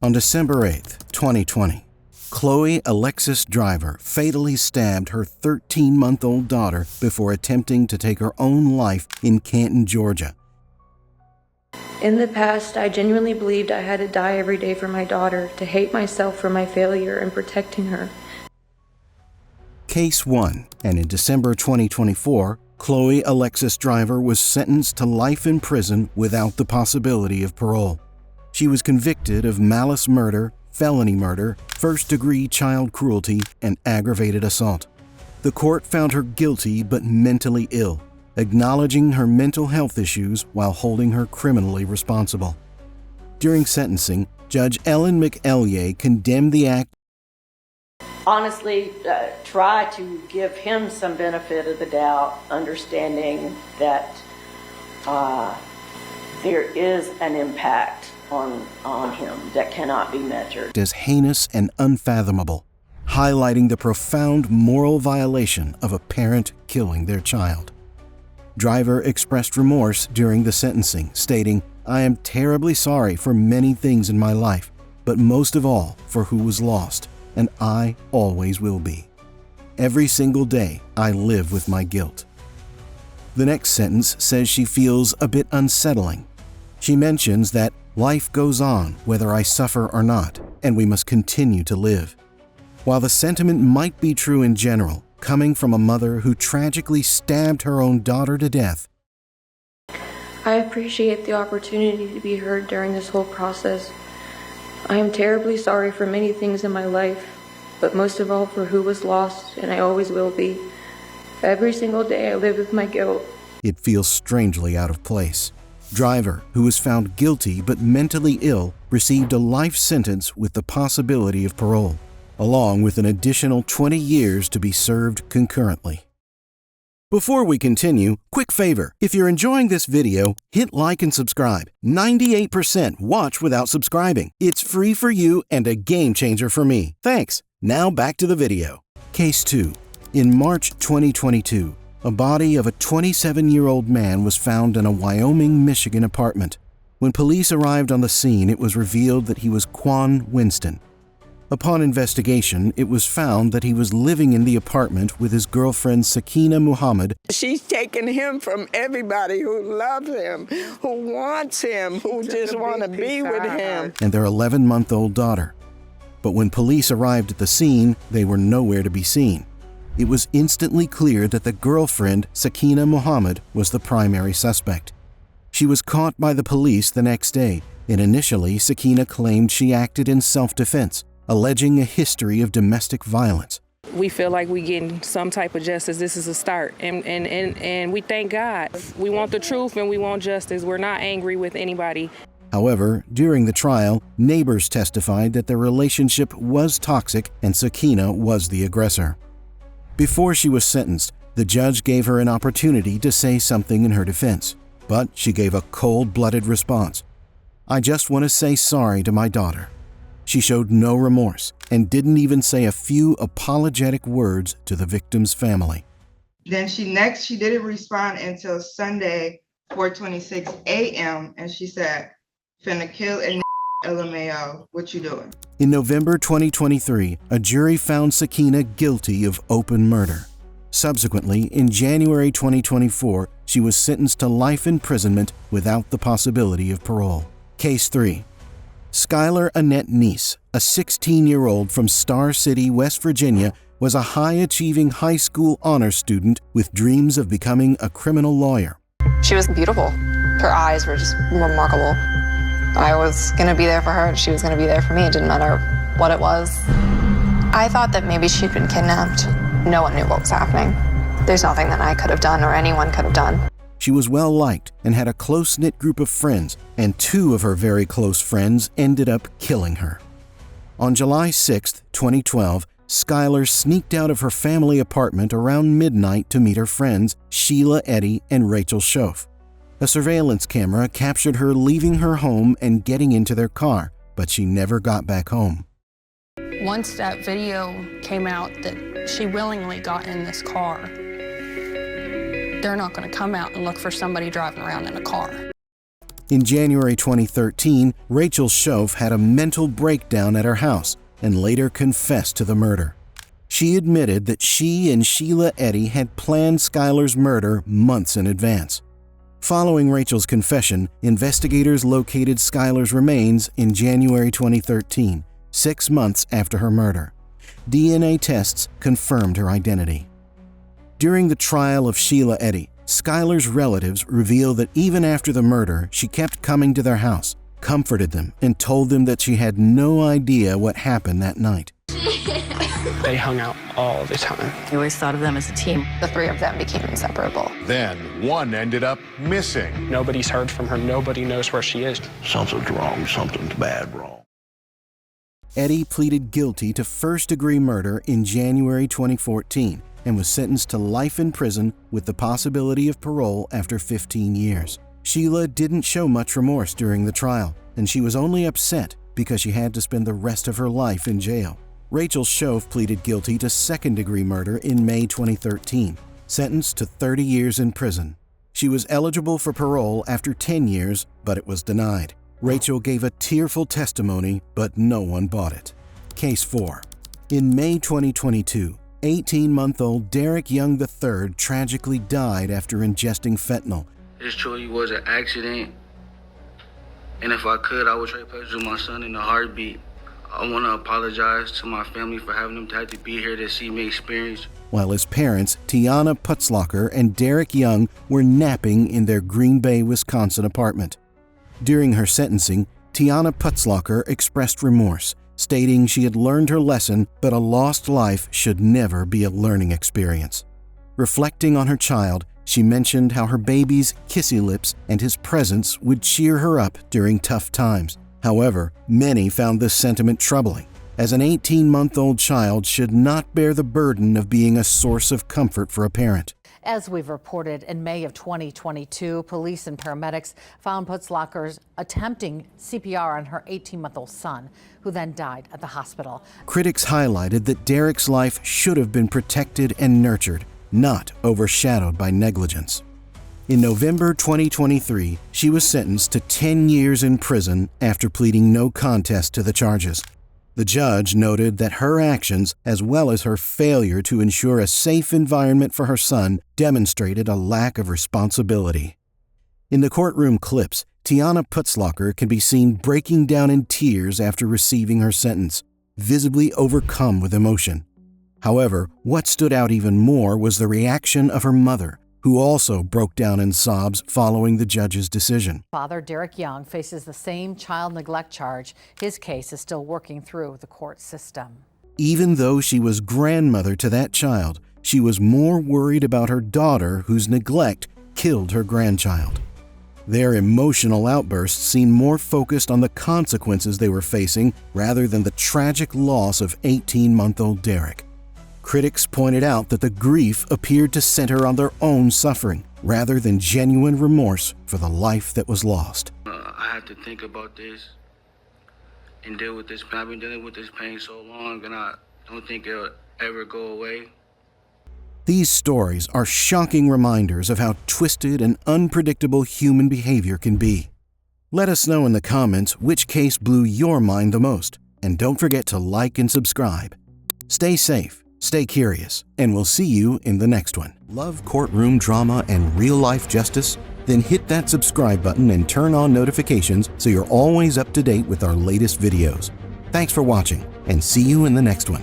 On December 8, 2020, Chloe Alexis Driver fatally stabbed her 13-month-old daughter before attempting to take her own life in Canton, Georgia. In the past, I genuinely believed I had to die every day for my daughter, to hate myself for my failure in protecting her. Case 1, and in December 2024, Chloe Alexis Driver was sentenced to life in prison without the possibility of parole. She was convicted of malice murder, felony murder, first-degree child cruelty, and aggravated assault. The court found her guilty but mentally ill, acknowledging her mental health issues while holding her criminally responsible. During sentencing, Judge Ellen McEllier condemned the act. Honestly, try to give him some benefit of the doubt, understanding that there is an impact on him that cannot be measured. As heinous and unfathomable, highlighting the profound moral violation of a parent killing their child. Driver expressed remorse during the sentencing, stating, "I am terribly sorry for many things in my life, but most of all for who was lost, and I always will be. Every single day I live with my guilt." The next sentence says she feels a bit unsettling. She mentions that life goes on whether I suffer or not, and we must continue to live. While the sentiment might be true in general, coming from a mother who tragically stabbed her own daughter to death, I appreciate the opportunity to be heard during this whole process. I am terribly sorry for many things in my life, but most of all for who was lost, and I always will be. Every single day I live with my guilt. it feels strangely out of place. Driver, who was found guilty but mentally ill, received a life sentence with the possibility of parole, along with an additional 20 years to be served concurrently. Before we continue, quick favor, if you're enjoying this video, hit like and subscribe. 98% watch without subscribing. It's free for you and a game changer for me. Thanks. Now back to the video. Case 2. In March 2022, a body of a 27-year-old man was found in a Wyoming, Michigan apartment. When police arrived on the scene, it was revealed that he was Kwan Winston. Upon investigation, it was found that he was living in the apartment with his girlfriend Sakina Muhammad. She's taken him from everybody who loves him, who wants him, who just want to be with him. And their 11-month-old daughter. But when police arrived at the scene, they were nowhere to be seen. It was instantly clear that the girlfriend, Sakina Muhammad, was the primary suspect. She was caught by the police the next day, and initially Sakina claimed she acted in self-defense, alleging a history of domestic violence. We feel like we're getting some type of justice. This is a start, and we thank God. We want the truth and we want justice. We're not angry with anybody. However, during the trial, neighbors testified that their relationship was toxic and Sakina was the aggressor. Before she was sentenced, the judge gave her an opportunity to say something in her defense, but she gave a cold-blooded response. "I just want to say sorry to my daughter." She showed no remorse and didn't even say a few apologetic words to the victim's family. Then she didn't respond until Sunday, 4:26 a.m. and she said, "Finna kill a LMAO, what you doing?" In November 2023, a jury found Sakina guilty of open murder. Subsequently, in January 2024, she was sentenced to life imprisonment without the possibility of parole. Case 3. Skylar Annette Neese, a 16-year-old from Star City, West Virginia, was a high-achieving high school honor student with dreams of becoming a criminal lawyer. She was beautiful. Her eyes were just remarkable. I was going to be there for her, and she was going to be there for me. It didn't matter what it was. I thought that maybe she'd been kidnapped. No one knew what was happening. There's nothing that I could have done or anyone could have done. She was well-liked and had a close-knit group of friends, and 2 of her very close friends ended up killing her. On July 6, 2012, Skylar sneaked out of her family apartment around midnight to meet her friends Sheila Eddy and Rachel Schoaf. A surveillance camera captured her leaving her home and getting into their car, but she never got back home. Once that video came out that she willingly got in this car, they're not going to come out and look for somebody driving around in a car. In January 2013, Rachel Schoaf had a mental breakdown at her house and later confessed to the murder. She admitted that she and Sheila Eddy had planned Skylar's murder months in advance. Following Rachel's confession, investigators located Skylar's remains in January 2013, 6 months after her murder. DNA tests confirmed her identity. During the trial of Sheila Eddy, Skylar's relatives revealed that even after the murder, she kept coming to their house, comforted them, and told them that she had no idea what happened that night. They hung out all the time. We always thought of them as a team. The three of them became inseparable. Then one ended up missing. Nobody's heard from her. Nobody knows where she is. Something's wrong. Something's bad wrong. Eddy pleaded guilty to first-degree murder in January 2014 and was sentenced to life in prison with the possibility of parole after 15 years. Sheila didn't show much remorse during the trial, and she was only upset because she had to spend the rest of her life in jail. Rachel Schoaf pleaded guilty to second-degree murder in May 2013, sentenced to 30 years in prison. She was eligible for parole after 10 years, but it was denied. Rachel gave a tearful testimony, but no one bought it. Case 4. In May 2022, 18-month-old Derek Young III tragically died after ingesting fentanyl. This truly was an accident, and if I could, I would trade places with my son in a heartbeat. I want to apologize to my family for having them have to be here to see me experience. While his parents, Tyana Putzlocker and Derek Young, were napping in their Green Bay, Wisconsin apartment. During her sentencing, Tyana Putzlocker expressed remorse, stating she had learned her lesson, but a lost life should never be a learning experience. Reflecting on her child, she mentioned how her baby's kissy lips and his presence would cheer her up during tough times. However, many found this sentiment troubling, as an 18-month-old child should not bear the burden of being a source of comfort for a parent. As we've reported, in May of 2022, police and paramedics found Putzlocker attempting CPR on her 18-month-old son, who then died at the hospital. Critics highlighted that Derek's life should have been protected and nurtured, not overshadowed by negligence. In November 2023, she was sentenced to 10 years in prison after pleading no contest to the charges. The judge noted that her actions, as well as her failure to ensure a safe environment for her son, demonstrated a lack of responsibility. In the courtroom clips, Tyana Putzlocker can be seen breaking down in tears after receiving her sentence, visibly overcome with emotion. However, what stood out even more was the reaction of her mother, who also broke down in sobs following the judge's decision. Father Derek Young faces the same child neglect charge. His case is still working through the court system. Even though she was grandmother to that child, she was more worried about her daughter, whose neglect killed her grandchild. Their emotional outbursts seemed more focused on the consequences they were facing rather than the tragic loss of 18-month-old Derek. Critics pointed out that the grief appeared to center on their own suffering, rather than genuine remorse for the life that was lost. I had to think about this and deal with this. I've been dealing with this pain so long, and I don't think it'll ever go away. These stories are shocking reminders of how twisted and unpredictable human behavior can be. Let us know in the comments which case blew your mind the most, and don't forget to like and subscribe. Stay safe. Stay curious, and we'll see you in the next one. Love courtroom drama and real-life justice? Then hit that subscribe button and turn on notifications so you're always up to date with our latest videos. Thanks for watching, and see you in the next one.